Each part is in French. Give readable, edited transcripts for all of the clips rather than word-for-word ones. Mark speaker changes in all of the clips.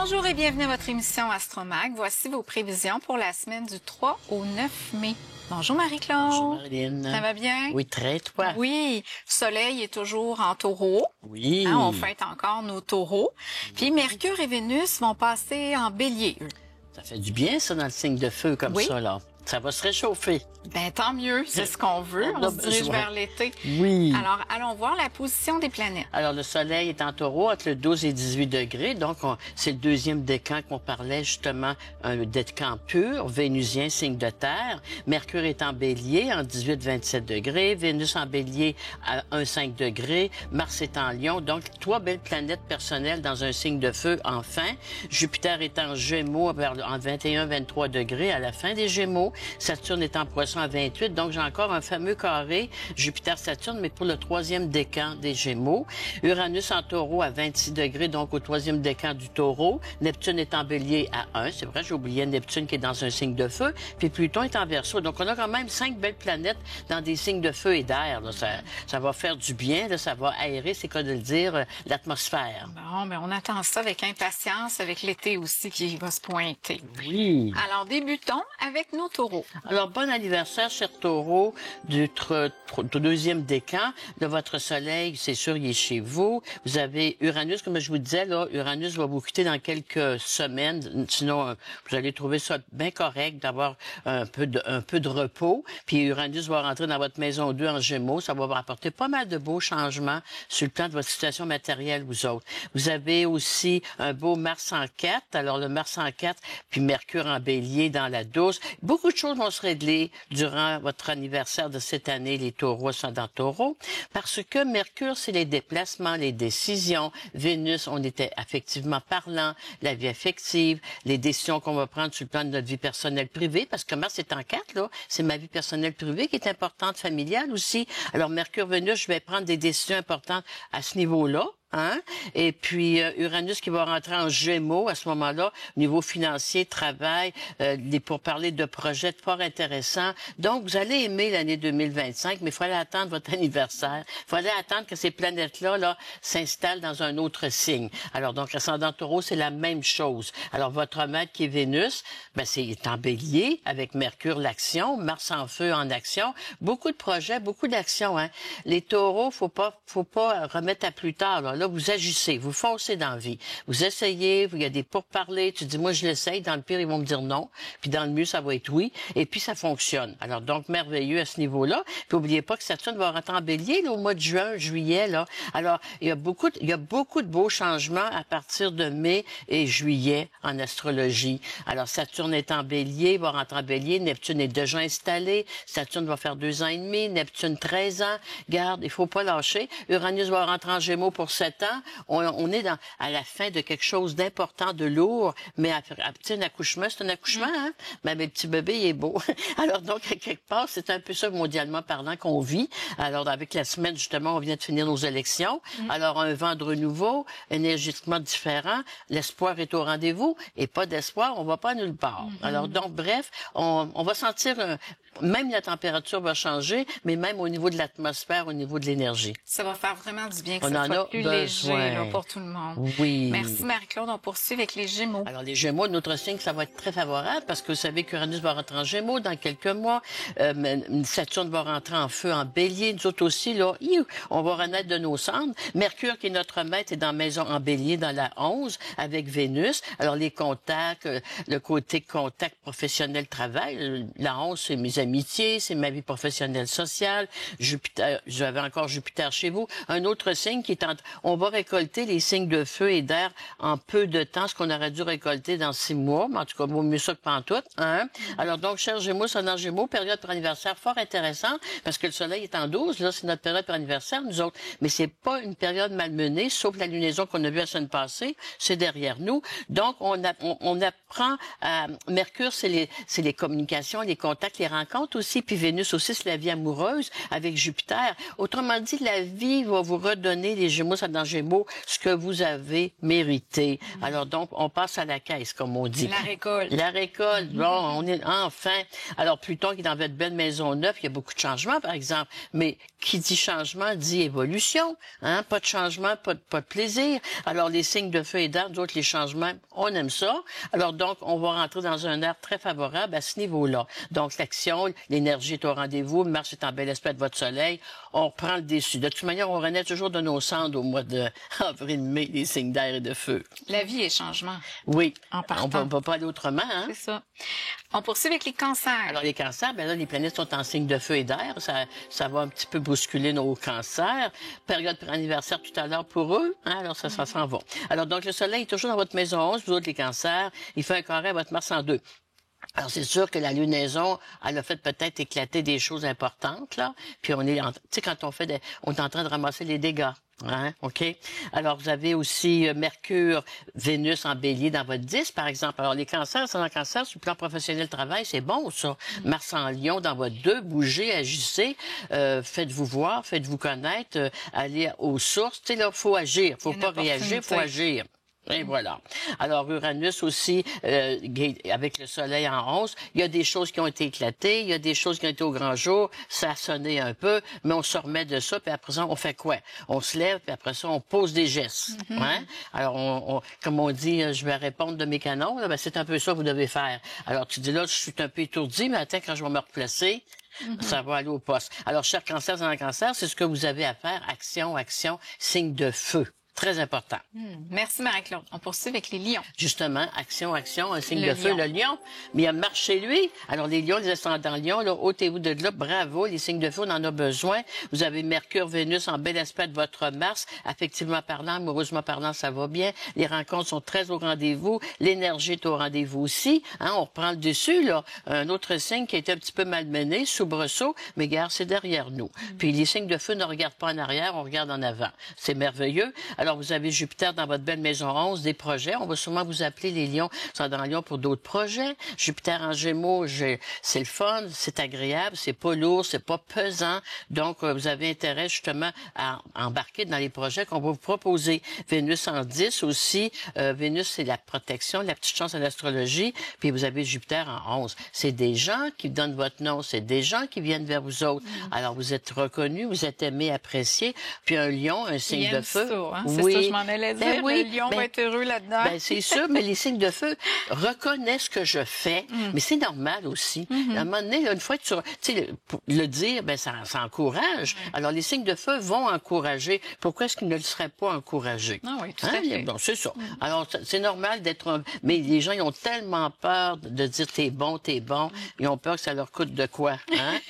Speaker 1: Bonjour et bienvenue à votre émission Astromag. Voici vos prévisions pour la semaine du 3 au 9 mai. Bonjour Marie-Claude.
Speaker 2: Bonjour Marilyn.
Speaker 1: Ça va bien?
Speaker 2: Oui, très, toi?
Speaker 1: Oui, Soleil est toujours en taureau.
Speaker 2: Oui.
Speaker 1: Hein, on fête encore nos taureaux. Puis Mercure et Vénus vont passer en bélier, eux.
Speaker 2: Ça fait du bien, ça, dans le signe de feu comme ça, là. Ça va se réchauffer.
Speaker 1: Ben tant mieux, c'est ce qu'on veut. On se dirige vers l'été.
Speaker 2: Oui.
Speaker 1: Alors, allons voir la position des planètes.
Speaker 2: Alors, le Soleil est en taureau entre le 12 et 18 degrés. Donc, c'est le deuxième décan qu'on parlait, justement, un décan pur, vénusien, signe de terre. Mercure est en bélier, en 18-27 degrés. Vénus en bélier à 1-5 degrés. Mars est en lion. Donc, 3 belles planètes personnelles dans un signe de feu, enfin. Jupiter est en gémeaux en 21-23 degrés à la fin des gémeaux. Saturne est en poisson à 28, donc j'ai encore un fameux carré Jupiter-Saturne, mais pour le troisième décan des Gémeaux. Uranus en taureau à 26 degrés, donc au troisième décan du taureau. Neptune est en bélier à 1, c'est vrai, j'ai oublié Neptune qui est dans un signe de feu. Puis Pluton est en Verseau, donc on a quand même 5 belles planètes dans des signes de feu et d'air. Ça va faire du bien, là, ça va aérer, c'est quoi de le dire, l'atmosphère.
Speaker 1: Bon, mais on attend ça avec impatience, avec l'été aussi qui va se pointer.
Speaker 2: Oui.
Speaker 1: Alors, débutons avec nos taureaux.
Speaker 2: Alors, bon anniversaire, cher taureau, du deuxième décan de votre soleil. C'est sûr, il est chez vous. Vous avez Uranus, comme je vous disais, là, Uranus va vous quitter dans quelques semaines. Sinon, vous allez trouver ça bien correct d'avoir un peu de repos. Puis Uranus va rentrer dans votre maison 2 en Gémeaux. Ça va vous apporter pas mal de beaux changements sur le plan de votre situation matérielle, vous autres. Vous avez aussi un beau Mars en 4. Alors, le Mars en 4, puis Mercure en bélier dans la douce. Beaucoup de choses vont se régler durant votre anniversaire de cette année, les taureaux sont dans taureau, parce que Mercure, c'est les déplacements, les décisions. Vénus, on était affectivement parlant, la vie affective, les décisions qu'on va prendre sur le plan de notre vie personnelle privée, parce que Mars est en 4, là, c'est ma vie personnelle privée qui est importante, familiale aussi. Alors, Mercure, Vénus, je vais prendre des décisions importantes à ce niveau-là. Hein? Et puis Uranus qui va rentrer en Gémeaux à ce moment-là, au niveau financier, travail, pour parler de projets fort intéressants. Donc, vous allez aimer l'année 2025, mais il fallait attendre votre anniversaire. Il fallait attendre que ces planètes-là là, s'installent dans un autre signe. Alors, donc, ascendant taureau, c'est la même chose. Alors, votre maître qui est Vénus, ben, c'est en bélier, avec Mercure, l'action, Mars en feu en action. Beaucoup de projets, beaucoup d'actions. Hein? Les taureaux, faut pas remettre à plus tard. Là, vous agissez, vous foncez dans la vie. Vous essayez, il y a des pourparlers, tu dis, moi, je l'essaye, dans le pire, ils vont me dire non, puis dans le mieux, ça va être oui, et puis ça fonctionne. Alors, donc, merveilleux à ce niveau-là. Puis, n'oubliez pas que Saturne va rentrer en bélier, là, au mois de juin, juillet, là. Alors, il y a beaucoup de beaux changements à partir de mai et juillet en astrologie. Alors, Saturne est en bélier, va rentrer en bélier, Neptune est déjà installé, Saturne va faire 2 ans et demi, Neptune 13 ans. Garde, il faut pas lâcher. Uranus va rentrer en Gémeaux pour 7 ans. On est à la fin de quelque chose d'important, de lourd, mais un accouchement, c'est un accouchement, hein? Mais le petit bébé, il est beau. Alors, donc, à quelque part, c'est un peu ça, mondialement parlant, qu'on vit. Alors, avec la semaine, justement, on vient de finir nos élections. Alors, un vent de renouveau, énergétiquement différent. L'espoir est au rendez-vous. Et pas d'espoir, on va pas nulle part. Alors, donc, bref, on va sentir même la température va changer, mais même au niveau de l'atmosphère, au niveau de l'énergie.
Speaker 1: Ça va faire vraiment du bien que
Speaker 2: on
Speaker 1: ça
Speaker 2: en
Speaker 1: soit
Speaker 2: a
Speaker 1: plus
Speaker 2: besoin.
Speaker 1: léger là, pour tout le monde.
Speaker 2: Oui.
Speaker 1: Merci Marie-Claude. On poursuit avec les Gémeaux.
Speaker 2: Alors, les Gémeaux, notre signe, ça va être très favorable parce que vous savez qu'Uranus va rentrer en Gémeaux dans quelques mois. Saturne va rentrer en feu en bélier. Nous autres aussi, là, on va renaître de nos cendres. Mercure, qui est notre maître, est dans maison en bélier, dans la 11, avec Vénus. Alors, les contacts, le côté contact professionnel travail. La 11, c'est mes amitiés, c'est ma vie professionnelle sociale. Jupiter, j'avais encore Jupiter chez vous. Un autre signe qui est on va récolter les signes de feu et d'air en peu de temps, ce qu'on aurait dû récolter dans 6 mois. Mais en tout cas, vaut mieux ça que pantoute, hein? Alors, donc, cher Gémeaux, ascendant Gémeaux, période pour anniversaire fort intéressante, parce que le soleil est en 12, là, c'est notre période pour anniversaire, nous autres. Mais c'est pas une période malmenée, sauf la lunaison qu'on a vue la semaine passée, c'est derrière nous. Donc, on apprend à, Mercure, c'est les communications, les contacts, les rencontres rencontres aussi, puis Vénus aussi, c'est la vie amoureuse avec Jupiter. Autrement dit, la vie va vous redonner, les Gémeaux, ça dans Gémeaux, ce que vous avez mérité. Alors donc, on passe à la caisse, comme on dit.
Speaker 1: La récolte.
Speaker 2: La récolte, bon, on est enfin. Alors, Pluton qui est dans votre belle maison neuve, il y a beaucoup de changements, par exemple. Mais qui dit changement dit évolution. Hein? Pas de changement, pas de plaisir. Alors, les signes de feu et d'air, d'autres, les changements, on aime ça. Alors donc, on va rentrer dans un air très favorable à ce niveau-là. Donc, l'action, l'énergie est au rendez-vous, Mars est en bel aspect de votre soleil, on reprend le dessus. De toute manière, on renaît toujours de nos cendres au mois de avril-mai, les signes d'air et de feu.
Speaker 1: La vie est changement.
Speaker 2: Oui,
Speaker 1: En partant.
Speaker 2: on ne peut pas aller autrement. Hein?
Speaker 1: C'est ça. On poursuit avec les cancers.
Speaker 2: Alors, les cancers, ben là, les planètes sont en signe de feu et d'air. Ça va un petit peu bousculer nos cancers. Période anniversaire tout à l'heure pour eux. Hein? Alors, ça s'en va. Alors, donc, le soleil est toujours dans votre maison 11, vous autres, les cancers. Il fait un carré à votre Mars en 2. Alors, c'est sûr que la lunaison, elle a fait peut-être éclater des choses importantes, là. Puis, tu sais, quand on est en train de ramasser les dégâts. Hein, OK? Alors, vous avez aussi Mercure, Vénus en bélier dans votre 10, par exemple. Alors, les cancers, c'est dans le cancer, sur le plan professionnel travail, c'est bon, ça. Mars en lion dans votre 2, bougez, agissez, faites-vous voir, faites-vous connaître, allez aux sources. Tu sais, là, faut agir. Faut pas réagir, faut agir. Et voilà. Alors, Uranus aussi, avec le soleil en 11, il y a des choses qui ont été éclatées, il y a des choses qui ont été au grand jour, ça a sonné un peu, mais on se remet de ça, puis après ça, on fait quoi? On se lève, puis après ça, on pose des gestes. Hein? Alors, comme on dit, je vais répondre de mes canons, là, ben, c'est un peu ça que vous devez faire. Alors, tu dis là, je suis un peu étourdi, mais attends, quand je vais me replacer, ça va aller au poste. Alors, chaque cancer dans le cancer, c'est ce que vous avez à faire. Action, action, signe de feu. Très important.
Speaker 1: Merci, Marie-Claude. On poursuit avec les lions.
Speaker 2: Justement, action, action, un signe
Speaker 1: Le
Speaker 2: de feu,
Speaker 1: lion.
Speaker 2: le lion. Mais il y a Mars chez lui. Alors, les lions, les ascendants lions, là, ôtez-vous de là. Bravo, les signes de feu, on en a besoin. Vous avez Mercure, Vénus en bel aspect de votre Mars. Affectivement parlant, amoureusement parlant, ça va bien. Les rencontres sont très au rendez-vous. L'énergie est au rendez-vous aussi. Hein, on reprend le dessus, là. Un autre signe qui a été un petit peu malmené, soubresaut, mais regarde, c'est derrière nous. Puis les signes de feu ne regardent pas en arrière, on regarde en avant. C'est merveilleux. Alors, vous avez Jupiter dans votre belle maison 11, des projets. On va sûrement vous appeler les lions, sont dans Lion pour d'autres projets. Jupiter en Gémeaux, c'est le fun, c'est agréable, c'est pas lourd, c'est pas pesant. Donc, vous avez intérêt justement à embarquer dans les projets qu'on va vous proposer. Vénus en 10 aussi. Vénus, c'est la protection, la petite chance en astrologie. Puis vous avez Jupiter en 11. C'est des gens qui donnent votre nom, c'est des gens qui viennent vers vous autres. Alors, vous êtes reconnus, vous êtes aimés, appréciés. Puis un lion, un signe de feu.
Speaker 1: Hein?
Speaker 2: Oui.
Speaker 1: C'est ça, je m'en allais dire.
Speaker 2: Oui,
Speaker 1: le lion va être heureux là-dedans.
Speaker 2: C'est sûr, mais les signes de feu reconnaissent ce que je fais, mais c'est normal aussi. À un moment donné, là, une fois que tu sais, le dire, ça encourage. Alors, les signes de feu vont encourager. Pourquoi est-ce qu'ils ne le seraient pas encouragés?
Speaker 1: Ah oui, tout à fait.
Speaker 2: Bon, c'est ça. Alors, c'est normal d'être... Mais les gens, ils ont tellement peur de dire t'es bon. Ils ont peur que ça leur coûte de quoi, hein?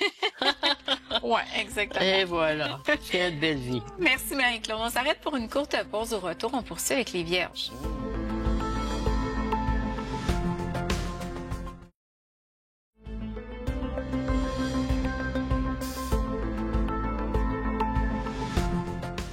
Speaker 1: Oui, exactement.
Speaker 2: Et voilà. Quelle belle vie.
Speaker 1: Merci, Marie-Claude. On s'arrête pour une courte pause. Au retour, on poursuit avec les Vierges.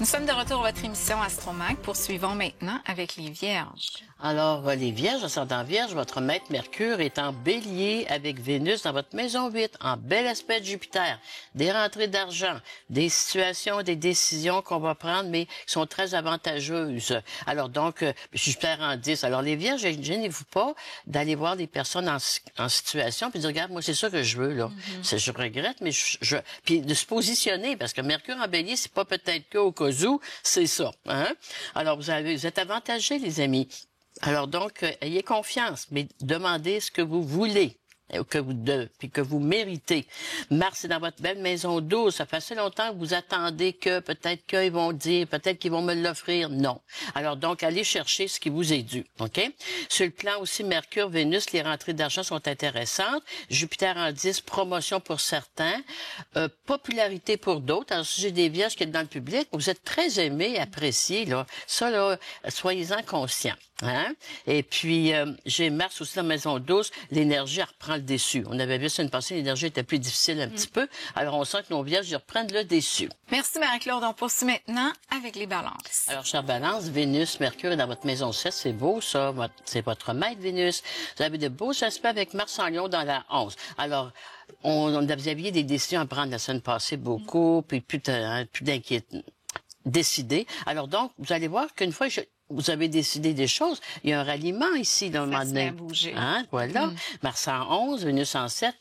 Speaker 1: Nous sommes de retour à votre émission Astromag. Poursuivons maintenant avec les Vierges.
Speaker 2: Alors, les Vierges, ascendant Vierge, votre maître Mercure est en bélier avec Vénus dans votre maison 8, en bel aspect de Jupiter. Des rentrées d'argent, des situations, des décisions qu'on va prendre, mais qui sont très avantageuses. Alors donc, Jupiter en 10. Alors, les Vierges, gênez-vous pas d'aller voir des personnes en situation puis de dire, regarde, moi, c'est ça que je veux, là. Je regrette, mais puis de se positionner, parce que Mercure en bélier, c'est pas peut-être que au cas où, c'est ça. Hein? Alors, vous êtes avantagés, les amis. Alors donc, ayez confiance, mais demandez ce que vous voulez. Puis que vous méritez. Mars est dans votre belle maison 12. Ça fait assez longtemps que vous attendez que peut-être qu'ils vont dire, peut-être qu'ils vont me l'offrir. Non. Alors donc, allez chercher ce qui vous est dû. OK? Sur le plan aussi Mercure, Vénus, les rentrées d'argent sont intéressantes. Jupiter en 10, promotion pour certains. Popularité pour d'autres. Alors, si j'ai des vierges qui sont dans le public, vous êtes très aimés, appréciés, là. Ça, là, soyez-en conscients. Hein? Et puis, j'ai Mars aussi dans la maison 12. L'énergie, elle reprend le déçu. On avait vu ça une passée, l'énergie était plus difficile un petit peu. Alors, on sent que nos vierges, ils reprennent le déçu.
Speaker 1: Merci, Marie-Claude. On poursuit maintenant avec les balances.
Speaker 2: Alors, chère Balance, Vénus, Mercure est dans votre maison 7. C'est beau, ça. C'est votre maître, Vénus. Vous avez de beaux aspects avec Mars en Lion dans la 11. Alors, vous aviez des décisions à prendre la semaine passée, beaucoup, puis plus d'inquiétude. Décider. Alors donc, vous allez voir qu'une fois vous avez décidé des choses, il y a un ralliement ici, dans le moment donné.
Speaker 1: Bouger.
Speaker 2: Hein, voilà. Mars en 11, Vénus en 7,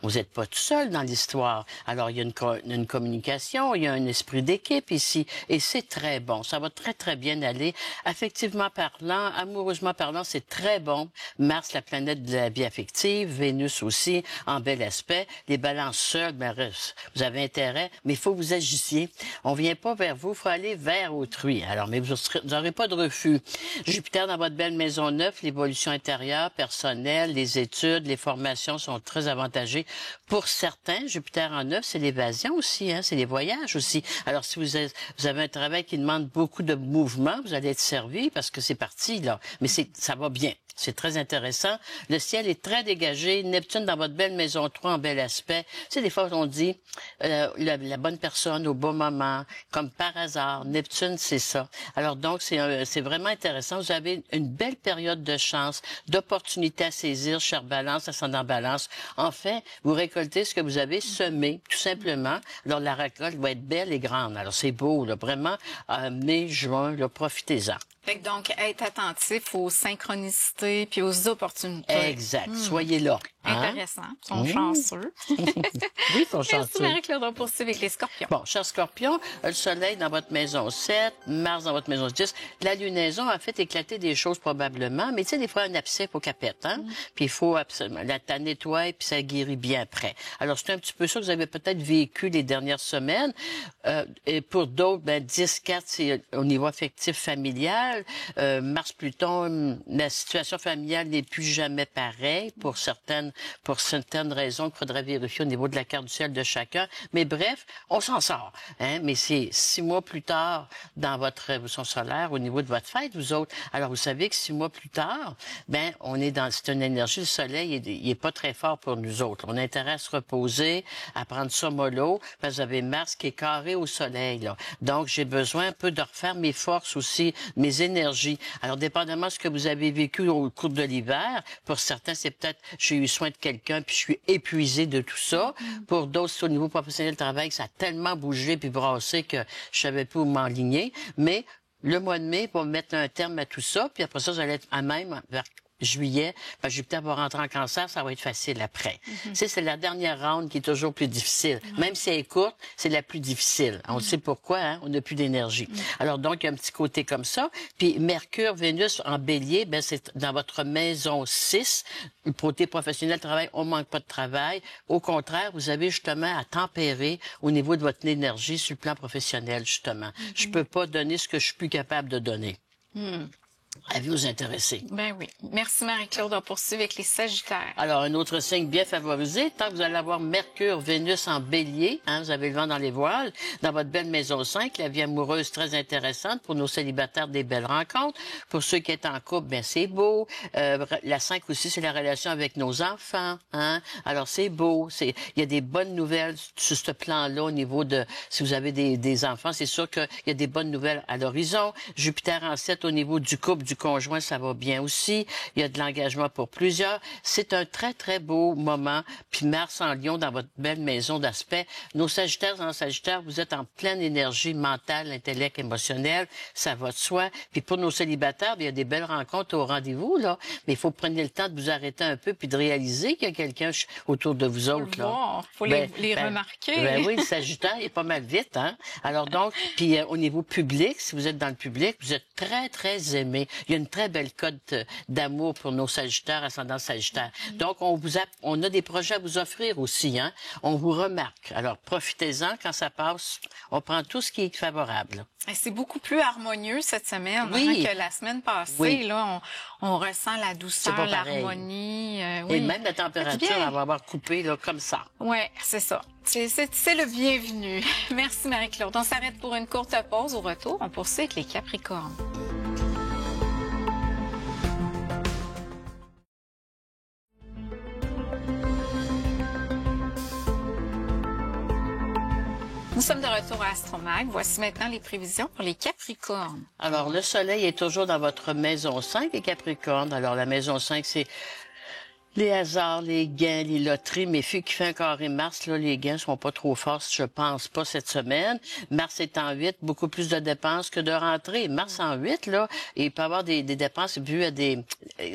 Speaker 2: vous n'êtes pas tout seul dans l'histoire. Alors, il y a une communication, il y a un esprit d'équipe ici, et c'est très bon. Ça va très, très bien aller. Affectivement parlant, amoureusement parlant, c'est très bon. Mars, la planète de la vie affective, Vénus aussi, en bel aspect. Les balances seules, ben, vous avez intérêt, mais il faut que vous agissiez. On vient pas vers vous, il faut aller vers autrui. Alors, mais vous n'aurez pas de refus. Jupiter dans votre belle maison 9, l'évolution intérieure, personnelle, les études, les formations sont très avantagées. Pour certains, Jupiter en 9, c'est l'évasion aussi, hein, c'est les voyages aussi. Alors, si vous avez un travail qui demande beaucoup de mouvement, vous allez être servi parce que c'est parti, là. Mais ça va bien. C'est très intéressant. Le ciel est très dégagé. Neptune dans votre belle maison 3 en bel aspect. Tu sais, des fois, on dit la bonne personne au bon moment, comme par hasard. Neptune, c'est ça. Alors donc, c'est vraiment intéressant. Vous avez une belle période de chance, d'opportunité à saisir, chère Balance, ascendant Balance. En fait, vous récoltez ce que vous avez semé, tout simplement. Alors, la récolte va être belle et grande. Alors, c'est beau, là, vraiment. Mai, juin, là, profitez-en.
Speaker 1: Fait que donc, être attentif aux synchronicités puis aux opportunités.
Speaker 2: Exact. Soyez là. Hein?
Speaker 1: Intéressant. Ils sont chanceux.
Speaker 2: Oui, ils sont chanceux.
Speaker 1: Merci, Marie-Claude. On poursuit avec les scorpions.
Speaker 2: Bon, cher Scorpion, le soleil dans votre maison 7, Mars dans votre maison 10. La lunaison a fait éclater des choses probablement, mais tu sais, des fois, un abcès, il faut qu'elle pète, hein? Puis il faut absolument la nettoyer, puis ça guérit bien après. Alors, c'est un petit peu ça que vous avez peut-être vécu les dernières semaines. Et pour d'autres, 10-4, c'est au niveau affectif familial. Mars-Pluton, la situation familiale n'est plus jamais pareille pour certaines raisons qu'il faudrait vérifier au niveau de la carte du ciel de chacun. Mais bref, on s'en sort. Hein? Mais c'est 6 mois plus tard dans votre révolution solaire, au niveau de votre fête, vous autres. Alors, vous savez que 6 mois plus tard, c'est une énergie, le soleil, il est pas très fort pour nous autres. On a intérêt à se reposer, à prendre ça mollo, parce que vous avez Mars qui est carré au soleil, là. Donc, j'ai besoin un peu de refaire mes forces aussi, mes énergies. Alors, dépendamment de ce que vous avez vécu au cours de l'hiver, pour certains, c'est peut-être, j'ai eu soin de quelqu'un, puis je suis épuisé de tout ça. Pour d'autres, c'est au niveau professionnel de travail, ça a tellement bougé puis brassé que je savais plus où m'enligner. Mais le mois de mai, pour mettre un terme à tout ça, puis après ça, vous allez être à même vers juillet, Jupiter va rentrer en cancer, ça va être facile après. Tu sais, c'est la dernière ronde qui est toujours plus difficile. Même si elle est courte, c'est la plus difficile. On sait pourquoi, hein? On n'a plus d'énergie. Alors donc, il y a un petit côté comme ça. Puis Mercure, Vénus en bélier, c'est dans votre maison 6. Le côté professionnel, travail, on manque pas de travail. Au contraire, vous avez justement à tempérer au niveau de votre énergie sur le plan professionnel, justement. Je peux pas donner ce que je suis plus capable de donner. À vous intéresser.
Speaker 1: Ben oui. Merci, Marie-Claude. On poursuit avec les Sagittaires.
Speaker 2: Alors, un autre signe bien favorisé, tant que vous allez avoir Mercure, Vénus en bélier, hein, vous avez le vent dans les voiles, dans votre belle maison 5, la vie amoureuse très intéressante pour nos célibataires, des belles rencontres. Pour ceux qui sont en couple, c'est beau. La 5 aussi, c'est la relation avec nos enfants, hein. Alors, c'est beau. Il y a des bonnes nouvelles sur ce plan-là au niveau de, si vous avez des enfants, c'est sûr qu'il y a des bonnes nouvelles à l'horizon. Jupiter en 7 au niveau du couple, du conjoint, ça va bien aussi. Il y a de l'engagement pour plusieurs. C'est un très, très beau moment. Puis Mars en Lion dans votre belle maison d'aspect. Nos Sagittaires en Sagittaire, vous êtes en pleine énergie mentale, intellect, émotionnel. Ça va de soi. Puis pour nos célibataires, il y a des belles rencontres au rendez-vous, là. Mais il faut prendre le temps de vous arrêter un peu puis de réaliser qu'il y a quelqu'un autour de vous autres, là.
Speaker 1: Faut les remarquer.
Speaker 2: Oui, le Sagittaire est pas mal vite, hein. Alors donc, puis au niveau public, si vous êtes dans le public, vous êtes très, très aimé. Il y a une très belle cote d'amour pour nos Sagittaires, ascendant Sagittaire. Donc, on a des projets à vous offrir aussi, hein. On vous remarque. Alors, profitez-en. Quand ça passe, on prend tout ce qui est favorable.
Speaker 1: C'est beaucoup plus harmonieux cette semaine que la semaine passée.
Speaker 2: Oui.
Speaker 1: Là, on ressent la douceur, l'harmonie.
Speaker 2: Et même la température, elle va avoir coupé là, comme ça.
Speaker 1: Oui, c'est ça. C'est le bienvenu. Merci Marie-Claude. On s'arrête pour une courte pause. Au retour, on poursuit avec les Capricornes. sommes de retour à Astromag. Voici maintenant les prévisions pour les Capricornes.
Speaker 2: Alors, le soleil est toujours dans votre maison 5, les Capricornes. Alors, la maison 5, c'est les hasards, les gains, les loteries. Mais vu qu'il fait un carré Mars, là, les gains sont pas trop forts, je pense pas, cette semaine. Mars est en 8, beaucoup plus de dépenses que de rentrées. Mars en 8, là, il peut y avoir des dépenses vues à des...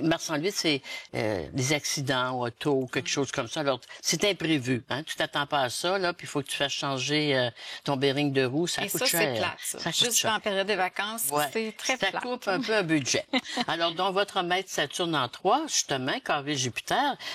Speaker 2: Mars en 8, c'est des accidents auto, quelque chose comme ça. Alors, c'est imprévu, hein. Tu t'attends pas à ça, là, puis il faut que tu fasses changer ton bearing de roue. Ça coûte cher.
Speaker 1: Et ça, c'est plate, ça. Juste en période de vacances,
Speaker 2: ouais.
Speaker 1: c'est très plate.
Speaker 2: Ça coupe un peu un budget. Alors, donc, votre maître Saturne en 3, justement, carré Jupiter,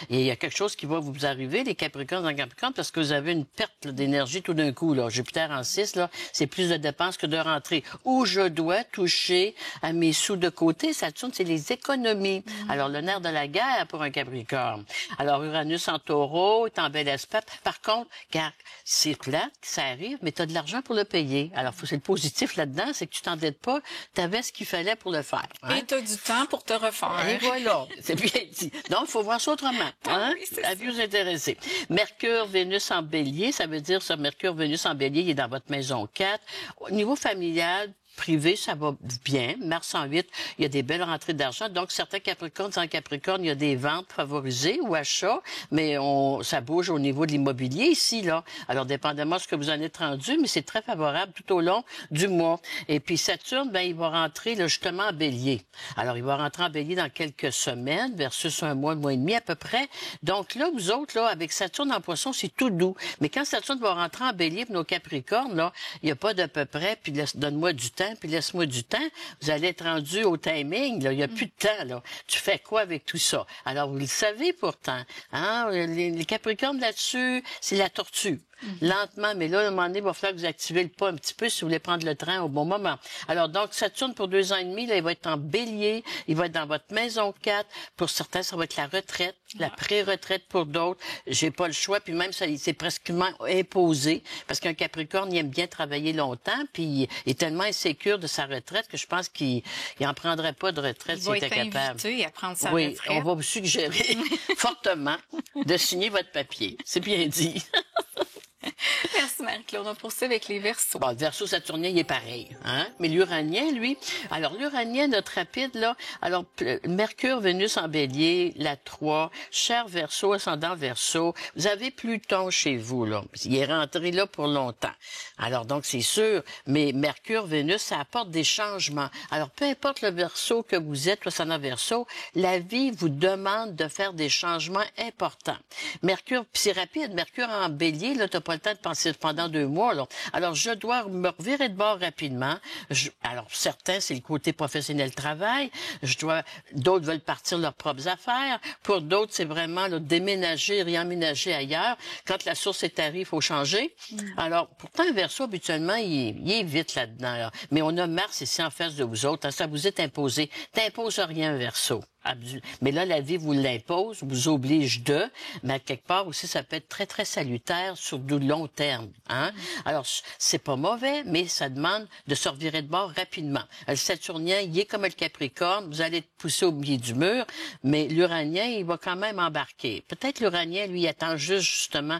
Speaker 2: et il y a quelque chose qui va vous arriver, les Capricornes en Capricorne, parce que vous avez une perte d'énergie tout d'un coup, là. Jupiter en 6, là, c'est plus de dépenses que de rentrées. Où je dois toucher à mes sous de côté. Saturne, c'est les économies. Alors, le nerf de la guerre pour un Capricorne. Alors, Uranus en Taureau est en bel aspect. Par contre, car c'est plate, ça arrive, mais tu as de l'argent pour le payer. Alors, c'est le positif là-dedans, c'est que tu t'endettes pas, tu avais ce qu'il fallait pour le faire. Hein?
Speaker 1: Et tu as du temps pour te refaire.
Speaker 2: Et voilà, c'est bien dit. Donc, il faut voir ça autrement. Hein?
Speaker 1: Oui,
Speaker 2: Avis aux intéressés. Mercure, Vénus en Bélier, ça veut dire ça, Mercure, Vénus en Bélier, il est dans votre maison 4. Au niveau familial, privé, ça va bien. Mars en 8, il y a des belles rentrées d'argent. Donc, certains Capricornes, en Capricorne, il y a des ventes favorisées ou achats, mais ça bouge au niveau de l'immobilier ici, là. Alors, dépendamment de ce que vous en êtes rendu, mais c'est très favorable tout au long du mois. Et puis, Saturne, ben, il va rentrer, là, justement, en Bélier. Alors, il va rentrer en Bélier dans quelques semaines, versus un mois et demi à peu près. Donc, là, vous autres, là, avec Saturne en Poisson, c'est tout doux. Mais quand Saturne va rentrer en Bélier pour nos Capricornes, là, il n'y a pas d'à peu près, puis donne-moi du temps, puis laisse-moi du temps, vous allez être rendu au timing, là. Il n'y a plus de temps, là. Tu fais quoi avec tout ça? Alors, vous le savez pourtant, hein? Les Capricornes là-dessus, c'est la tortue. Lentement, mais là, à un moment donné, il va falloir que vous activez le pas un petit peu si vous voulez prendre le train au bon moment. Alors, donc, Saturne, pour 2 ans et demi, là, il va être en Bélier, il va être dans votre maison 4. Pour certains, ça va être la retraite, la pré-retraite pour d'autres. J'ai pas le choix, puis même, ça, c'est presquement imposé, parce qu'un Capricorne, il aime bien travailler longtemps, puis il est tellement insécure de sa retraite que je pense qu'il en prendrait pas de retraite s'il était capable.
Speaker 1: Il va être invité à prendre sa
Speaker 2: oui,
Speaker 1: retraite.
Speaker 2: on va vous suggérer fortement de signer votre papier. C'est bien dit.
Speaker 1: Merci Marie-Claude. On poursuit avec les Verseaux.
Speaker 2: Bon, le Verseau saturnien, il est pareil, hein? Mais l'Uranien, lui, alors l'Uranien, notre rapide, là, alors Mercure, Vénus en Bélier, la 3, cher Verseau, ascendant Verseau, vous avez Pluton chez vous, là. Il est rentré là pour longtemps. Alors, donc, c'est sûr, mais Mercure, Vénus, ça apporte des changements. Alors, peu importe le Verseau que vous êtes, ascendant Verseau, la vie vous demande de faire des changements importants. Mercure, puis c'est rapide, Mercure en Bélier, là, t'as pas le temps de penser pendant 2 mois, là. Alors, je dois me revirer de bord rapidement. Alors, certains, c'est le côté professionnel travail. D'autres veulent partir leurs propres affaires. Pour d'autres, c'est vraiment, là, déménager, réemménager ailleurs. Quand la source est arrivée, il faut changer. Alors, pourtant, un Verseau, habituellement, il est vite là-dedans, là. Mais on a Mars ici en face de vous autres. Ça vous est imposé. T'imposes rien, un Verseau. Mais là, la vie vous l'impose, vous oblige mais à quelque part aussi, ça peut être très, très salutaire sur du long terme, hein? Alors, c'est pas mauvais, mais ça demande de se revirer de bord rapidement. Le Saturnien, il est comme le Capricorne, vous allez être poussé au milieu du mur, mais l'Uranien, il va quand même embarquer. Peut-être l'Uranien, lui, attend justement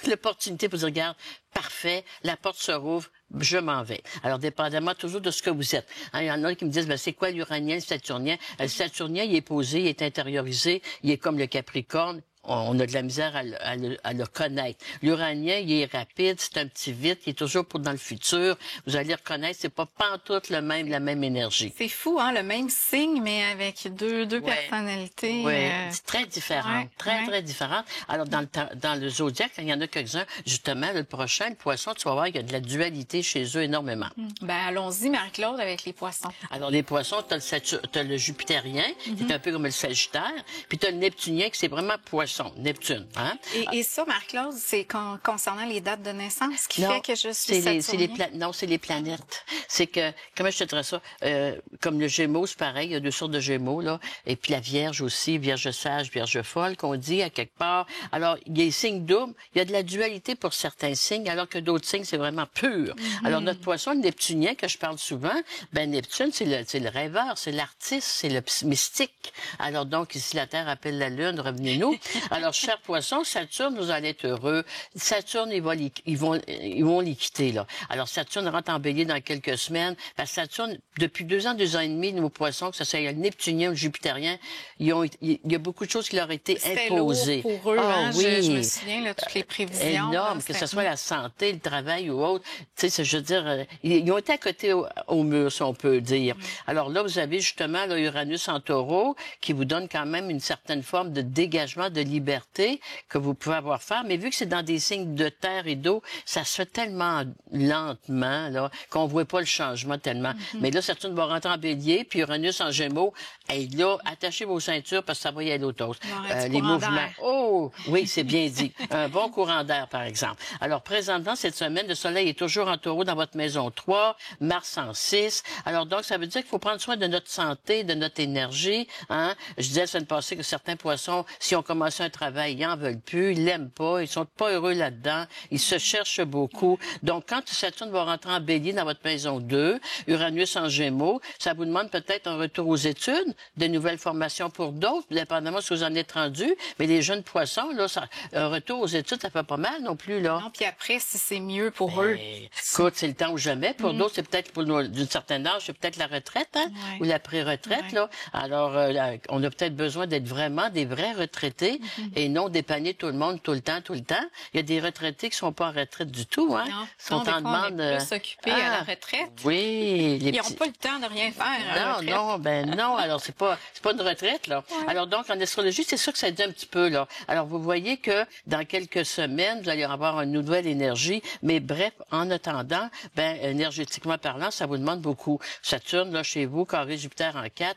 Speaker 2: l'opportunité pour dire, regarde, parfait, la porte se rouvre, je m'en vais. Alors, dépendamment toujours de ce que vous êtes. Hein, il y en a qui me disent, ben, c'est quoi l'Uranien, le Saturnien? Le Saturnien, il est posé, il est intériorisé, il est comme le Capricorne. On a de la misère à le connaître. L'Uranien, il est rapide, c'est un petit vite, il est toujours pour dans le futur. Vous allez reconnaître, c'est pas pantoute la même énergie.
Speaker 1: C'est fou, hein, le même signe, mais avec deux personnalités.
Speaker 2: Oui, c'est très différent, très différent. Alors, dans le zodiaque, il y en a quelques-uns, justement, le prochain, le Poisson, tu vas voir, il y a de la dualité chez eux énormément.
Speaker 1: Ben, allons-y, Marie-Claude, avec les Poissons.
Speaker 2: Alors, les Poissons, t'as le Jupitérien, qui est un peu comme le Sagittaire, puis t'as le Neptunien, qui c'est vraiment Poisson. Neptune, hein?
Speaker 1: Et ça, Marie-Claude, c'est concernant les dates de naissance qui fait que je suis
Speaker 2: Non, c'est les planètes. C'est que, comment je te dirais ça? Comme le Gémeaux, c'est pareil, il y a 2 sortes de Gémeaux, là. Et puis la Vierge aussi, Vierge sage, Vierge folle, qu'on dit à quelque part. Alors, il y a les signes doubles, il y a de la dualité pour certains signes, alors que d'autres signes, c'est vraiment pur. Alors, notre Poisson, le Neptunien, que je parle souvent, ben, Neptune, c'est le rêveur, c'est l'artiste, c'est le mystique. Alors, donc, ici, la Terre appelle la Lune, revenez-nous. Alors, chers poissons, Saturne, vous allez être heureux. Saturne, ils vont les quitter, là. Alors, Saturne rentre en bélier dans quelques semaines. Parce que Saturne, depuis 2 ans et demi, nos poissons, que ce soit le neptunien ou le jupitérien, il y a beaucoup de choses qui leur ont été imposées.
Speaker 1: Lourd pour eux, hein?
Speaker 2: Oui.
Speaker 1: Je me souviens, là, toutes les prévisions.
Speaker 2: Énorme, que ce soit la santé, le travail ou autre. Tu sais, je veux dire, ils ont été à côté au mur, si on peut dire. Alors là, vous avez justement là, Uranus en taureau, qui vous donne quand même une certaine forme de dégagement, de liberté que vous pouvez avoir faire. Mais vu que c'est dans des signes de terre et d'eau, ça se fait tellement lentement, là, qu'on voit pas le changement tellement. Mais là, Saturne va rentrer en bélier, puis Uranus en gémeaux. Et là, attachez vos ceintures parce que ça va y aller au toast. Les mouvements. Oh, oui, c'est bien dit. Un bon courant d'air, par exemple. Alors, présentement, cette semaine, le soleil est toujours en taureau dans votre maison 3, Mars en 6. Alors, donc, ça veut dire qu'il faut prendre soin de notre santé, de notre énergie. Hein? Je disais la semaine passée que certains poissons, si on commence un travail, ils n'en veulent plus, ils l'aiment pas, ils sont pas heureux là-dedans, ils se cherchent beaucoup. Donc, quand Saturne va rentrer en bélier dans votre maison 2, Uranus en gémeaux, ça vous demande peut-être un retour aux études, de nouvelles formations pour d'autres, dépendamment si vous en êtes rendu. Mais les jeunes poissons, là, un retour aux études, ça fait pas mal non plus, là.
Speaker 1: Non, puis après, si c'est mieux pour eux.
Speaker 2: Écoute, c'est le temps ou jamais. Pour d'autres, c'est peut-être d'une certaine âge, c'est peut-être la retraite, hein, ou la pré-retraite, là. Alors, on a peut-être besoin d'être vraiment des vrais retraités et non dépanner tout le monde tout le temps, tout le temps. Il y a des retraités qui sont pas en retraite du tout, hein.
Speaker 1: Non,
Speaker 2: sont en demande.
Speaker 1: On est plus occupés à la retraite.
Speaker 2: Oui.
Speaker 1: Ils n'ont pas le temps de rien faire.
Speaker 2: Non. Alors, c'est pas une retraite, là. Ouais. Alors, donc, en astrologie, c'est sûr que ça aide un petit peu, là. Alors, vous voyez que dans quelques semaines, vous allez avoir une nouvelle énergie. Mais bref, en attendant, énergétiquement parlant, ça vous demande beaucoup. Saturne, là, chez vous, carré Jupiter en 4,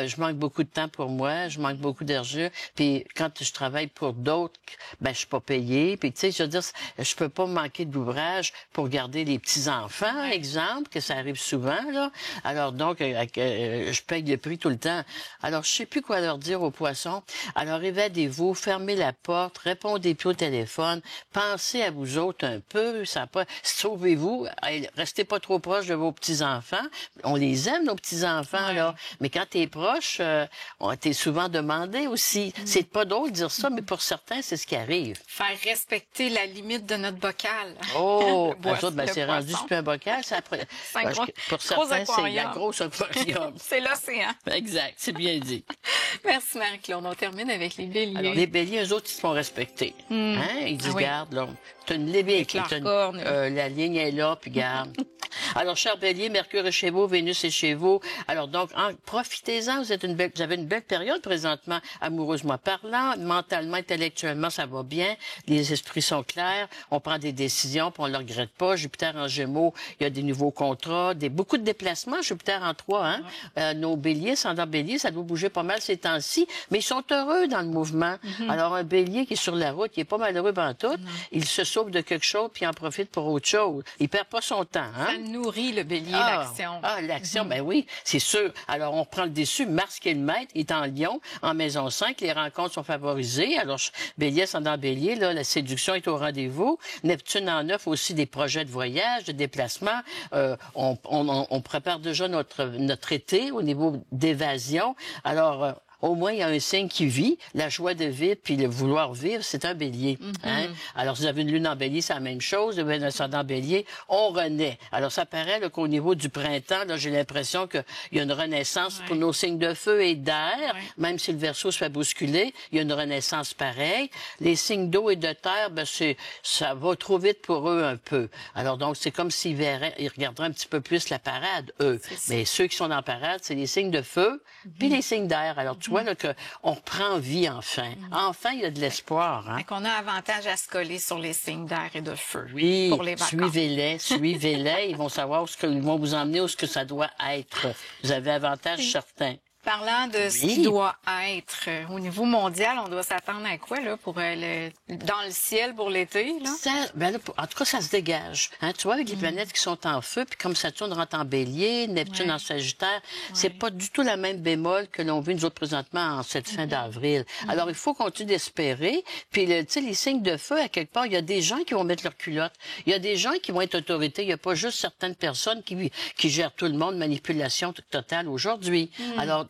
Speaker 2: je manque beaucoup de temps pour moi, je manque beaucoup d'énergie. Puis, quand je travaille pour d'autres, je suis pas payée. Puis, tu sais, je veux dire, je peux pas manquer d'ouvrage pour garder les petits-enfants, exemple, que ça arrive souvent, là. Alors, donc, je paye le prix tout le temps. Alors, je sais plus quoi leur dire aux poissons. Alors, évadez-vous, fermez la porte, répondez plus au téléphone, pensez à vous autres un peu, sauvez-vous, restez pas trop proche de vos petits-enfants. On les aime, nos petits-enfants, là. Mais quand t'es proche, t'es souvent demandé aussi. C'est pas drôle de dire ça, mais pour certains, c'est ce qui arrive.
Speaker 1: Faire respecter la limite de notre bocal.
Speaker 2: Oh, eux autres, c'est rendu super un bocal. Pour certains, c'est la grosse aquarium.
Speaker 1: C'est l'océan.
Speaker 2: Exact, c'est bien dit.
Speaker 1: Merci Marie-Claude. On termine avec les béliers.
Speaker 2: Alors, les béliers, eux autres, ils se font respecter. Hein? Ils disent, garde, là, t'as une bélier, la ligne est là, puis garde. Alors, cher bélier, Mercure est chez vous, Vénus est chez vous. Alors, donc, profitez-en. Vous avez une belle période présentement, amoureusement parlant, mentalement, intellectuellement, ça va bien. Les esprits sont clairs. On prend des décisions, puis on ne le regrette pas. Jupiter en Gémeaux, il y a des nouveaux contrats, beaucoup de déplacements. Jupiter en 3, hein. Nos béliers, ascendant bélier, ça doit bouger pas mal ces temps-ci, mais ils sont heureux dans le mouvement. Alors, un bélier qui est sur la route, il est pas malheureux pantoute. Il se sauve de quelque chose, puis il en profite pour autre chose. Il perd pas son temps, hein.
Speaker 1: Ça nourrit le bélier, l'action.
Speaker 2: L'action, ben oui, c'est sûr. Alors, on prend le dessus. Mars, qui est le maître, est en Lion, en maison 5. Les rencontres sont favorisées. Alors, bélier, ascendant bélier, là, la séduction est au rendez-vous. Neptune en 9, aussi des projets de voyage, de déplacement. On prépare déjà notre été au niveau d'évasion. Alors, au moins, il y a un signe qui vit, la joie de vivre, puis le vouloir vivre, c'est un bélier. Hein? Alors, si vous avez une lune en bélier, c'est la même chose. Vous avez un ascendant bélier, on renaît. Alors, ça paraît qu'au niveau du printemps, là, j'ai l'impression qu'il y a une renaissance pour nos signes de feu et d'air. Même si le Verseau se fait bousculer, il y a une renaissance pareille. Les signes d'eau et de terre, ça va trop vite pour eux un peu. Alors, donc, c'est comme s'ils ils regarderaient un petit peu plus la parade, eux. Mais ceux qui sont en parade, c'est les signes de feu, puis les signes d'air. Alors, tu vois là, qu'on reprend vie enfin. Enfin, il y a de l'espoir. Hein?
Speaker 1: Qu'on a avantage à se coller sur les signes d'air et de feu.
Speaker 2: Oui,
Speaker 1: pour les vacances.
Speaker 2: Suivez-les. Ils vont savoir ils vont vous emmener où ce que ça doit être. Vous avez avantage certain.
Speaker 1: Parlant de ce qui doit être, au niveau mondial, on doit s'attendre à quoi là pour dans le ciel pour l'été? Là?
Speaker 2: En tout cas, ça se dégage. Hein? Tu vois, avec les planètes qui sont en feu, puis comme Saturne rentre en bélier, Neptune en Sagittaire, c'est pas du tout la même bémol que l'on vit nous autres présentement en cette fin d'avril. Alors, il faut continuer d'espérer. Puis, tu sais, les signes de feu, à quelque part, il y a des gens qui vont mettre leur culotte. Il y a des gens qui vont être autorités. Il n'y a pas juste certaines personnes qui gèrent tout le monde, manipulation totale aujourd'hui. Alors,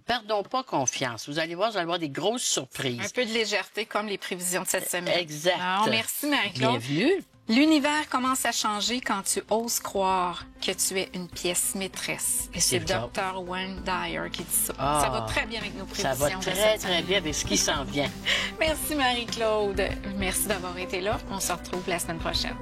Speaker 2: perdons pas confiance. Vous allez voir, vous allez avoir des grosses surprises.
Speaker 1: Un peu de légèreté comme les prévisions de cette semaine.
Speaker 2: Exact.
Speaker 1: Alors, merci Marie-Claude.
Speaker 2: Bienvenue.
Speaker 1: L'univers commence à changer quand tu oses croire que tu es une pièce maîtresse. Et c'est Dr. Wayne Dyer qui dit ça. Ça va très bien avec nos prévisions.
Speaker 2: Ça va très bien avec ce qui s'en vient.
Speaker 1: Merci Marie-Claude. Merci d'avoir été là. On se retrouve la semaine prochaine.